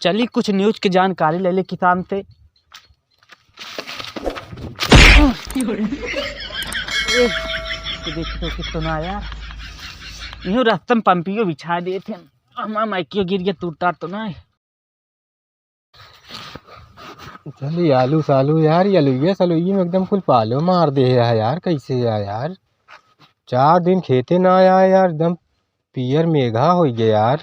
चलिए कुछ न्यूज की जानकारी ले ले किसान से। तो ना यार यूँ रास्ते में पंपियो बिछा दिए थे, हमारा माइकियो गिर गया, टूटा तो ना है। चल आलू सालू यार, ये सलुइये में एकदम कुल पालो मार दे है यार। कैसे यार 4 दिन खेते ना आया यार, एकदम पियर मेघा हो गया यार।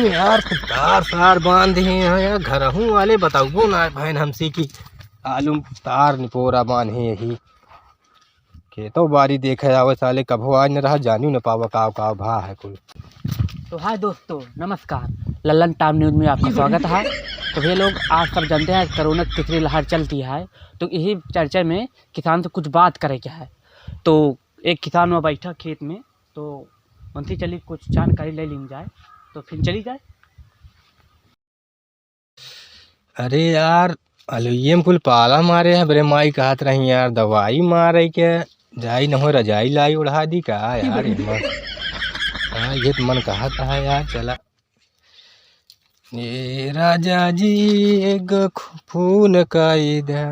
यार तार सार बांध दिए हैं यार, घरहू वाले बताओ ना बहन हमसे की आलू तार निपोरा बांधे यही खेतों बारी देखे जावे साले, कभो आज न रहा जानू न पावा काव काव भा है कुल। तो हाय दोस्तों, नमस्कार, लल्लन टाइम न्यूज़ में आपका स्वागत है। तो ये लोग आज सब जानते हैं कोरोना की तीसरी लहर चलती है, तो यही चर्चा में किसान से कुछ बात करे क्या है। तो एक किसान वहाँ बैठा खेत में, तो उनसे चलिए कुछ जानकारी ले ली जाए, तो फिर चली जाए। अरे यार अलुइये में कुल पाला मारे है, बरे माई कहत रही यार दवाई मारे के जाई न हो, रजाई लाई उड़ा दी का यार। हाँ ये तो मन कहता है यार, चला ये राजा जी एक खून का ईदा,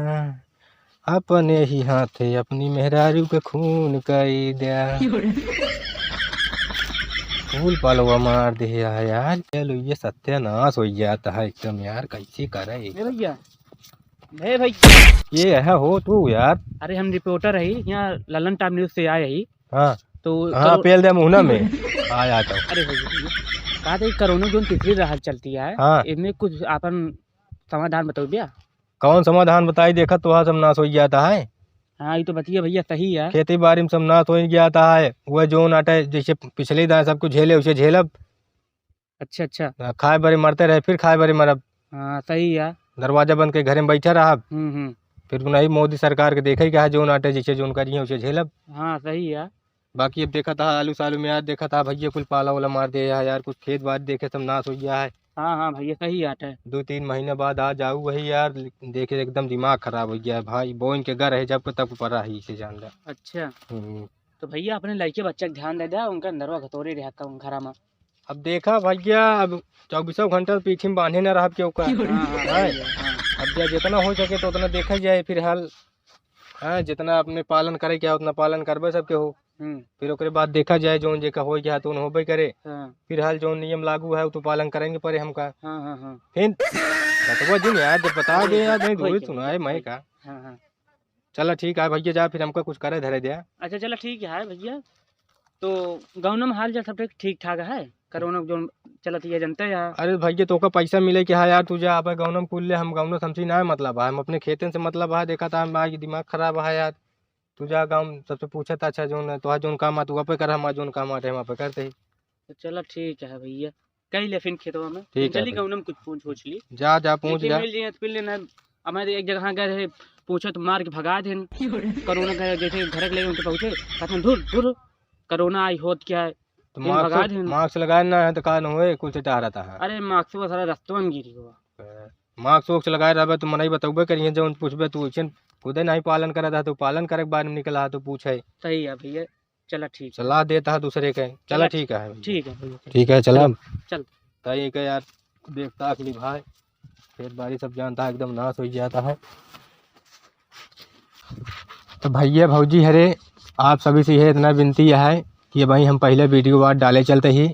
अपने ही हाथे अपनी मेहरारू के खून का ईदा, फूल पालवा मार दे यार। चलो ये सत्यानाश हो जाता है एकदम यार, कैसे करे भैया भैया ये है हो तू यार। अरे हम रिपोर्टर है यहाँ लल्लन टाइम न्यूज़ से आए ही। हाँ तो हाँ पेल दे मुहना में आया था। अरे भैया कहा था कोरोना जो तीसरी लहर चलती है, हाँ इसमें कुछ अपन समाधान बताओ भैया। कौन समाधान बताई, देखा तो वहाँ सब नाश हो जाता है। हाँ ये तो बताइए भैया, सही है। खेती बाड़ी में सब नाश हो जाता है, वह जो नाटे जैसे पिछले दाएं सब कुछ झेले उसे झेलब। अच्छा अच्छा, खाए बरे मरते रहे फिर खाए बरे मरब। हाँ सही है। दरवाजा बंद के घर में बैठा रहा, हम्म, फिर नहीं मोदी सरकार के देखे क्या है, जो नाटे जैसे जो करिए उसे झेलब। हाँ सही है। बाकी अब देखा था आलू सालू में यार, देखा था भैया कुल पाला वाला मार दिया है यार, कुछ खेत बात देखे सब नाश हो गया है। हाँ हाँ भैया सही आट है। 2-3 महीने बाद आ जाऊ वही यार, देखे एकदम दिमाग खराब हो गया है भाई। बोइन के घर है जब तक पड़ा ही से जान ला। अच्छा तो भैया अपने लड़के बच्चे का ध्यान दे दे, उनका नरवा घतोरे रहता उन घरा में। अब देखा भैया, अब 24 घंटा पीछे में बांधे न रहा क्यों का। अब जितना हो सके तो उतना देखा जाए फिर हाल। हाँ जितना अपने पालन करे क्या उतना पालन करबे सबके हो, फिर ओकरे बाद देखा जाए जो जेका हो गया तो होबे करे। फिर हाल जो नियम लागू है वो तो पालन करेंगे परे हमका। फिर बतवा जी यार जब बता दे यार, नहीं दूरी सुनाए मैं का। चलो ठीक है भैया, जा फिर हमका कुछ करे धरे दिया। अच्छा चलो ठीक है भैया। तो गाँव में हाल चाल सब ठीक ठाक है, कोरोना जो चलत ये जनता है। अरे भैया तो का पैसा मिले क्या है यार, तुझे आप गाँव कुल ले, हम गाँव समझी ना है मतलब है, हम अपने खेतन से मतलब है। देखा था हम आज दिमाग खराब है यार, तुझा गाँव सबसे पूछा था। अच्छा जो तो जो काम आ तू वहाँ पे कर, हम जो काम आते हैं वहाँ पे करते ही। तो चलो ठीक है भैया, कहीं ले फिर खेतों में ठीक चली गाँव में कुछ पूछ ली। जा जा पूछ जा। मिल जाए तो लेना, हमारे एक जगह गए थे, पूछो तो मार के भगा दे। कोरोना का जैसे घर के ले उनके पहुँचे, कहते धुर धुर कोरोना आई होत क्या है, तो मास्क लगाए ना है तो कहा हुए कुछ टह रहता है। अरे मास्क वो सारा रास्ते में गिरी हुआ। मास्क वोक्स लगाए रहे तो मना ही बतबे करिए, जो पूछबे तू ऐसे खुदे नहीं पालन करा था, तो पालन करे के बाद में निकला तो पूछे। सही है भैया, चला ठीक, सलाह देता है दूसरे के। चला ठीक है ठीक है भैया, ठीक है चला चल। सही है यार, देखता अगली भाई खेत बाड़ी सब जानता है, एकदम नाश हो जाता है। तो भैया भौजी हरे आप सभी से यह इतना विनती है कि भाई हम पहले वीडियो बात डाले चलते ही,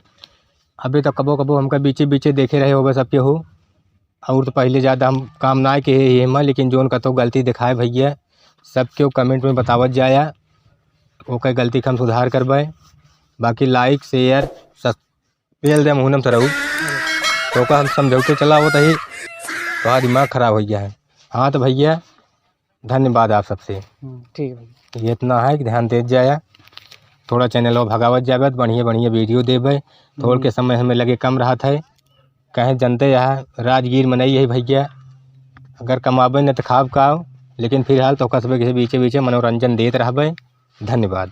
अभी तक कबो कबो हमका बीचे बीचे देखे रहे हो सबके हो, और तो पहले ज़्यादा हम काम ना के ये में, लेकिन जो उनका तो गलती दिखाए भैया सबके कमेंट में बतावत जाया, ओके गलती का हम सुधार करबे। बाकी लाइक शेयर सब्सक्राइब दे मुहनम से रहू तो का हम समझौते चला हो तो ही तो दिमाग खराब हो गया है। हाँ तो भैया धन्यवाद आप सबसे। ठीक है भैया, ये इतना है कि ध्यान दे जाया, थोड़ा चैनल और भगावत जाए, बढ़िया बढ़िया वीडियो देवे। थोड़ के समय हमें लगे कम रहा था, कहें जनते यहाँ राजगीर में नहीं है भैया, अगर कमाबे न तो खाब खाओ, लेकिन फिलहाल तो कसबे के बीचे बीचे मनोरंजन देते रहबे। धन्यवाद।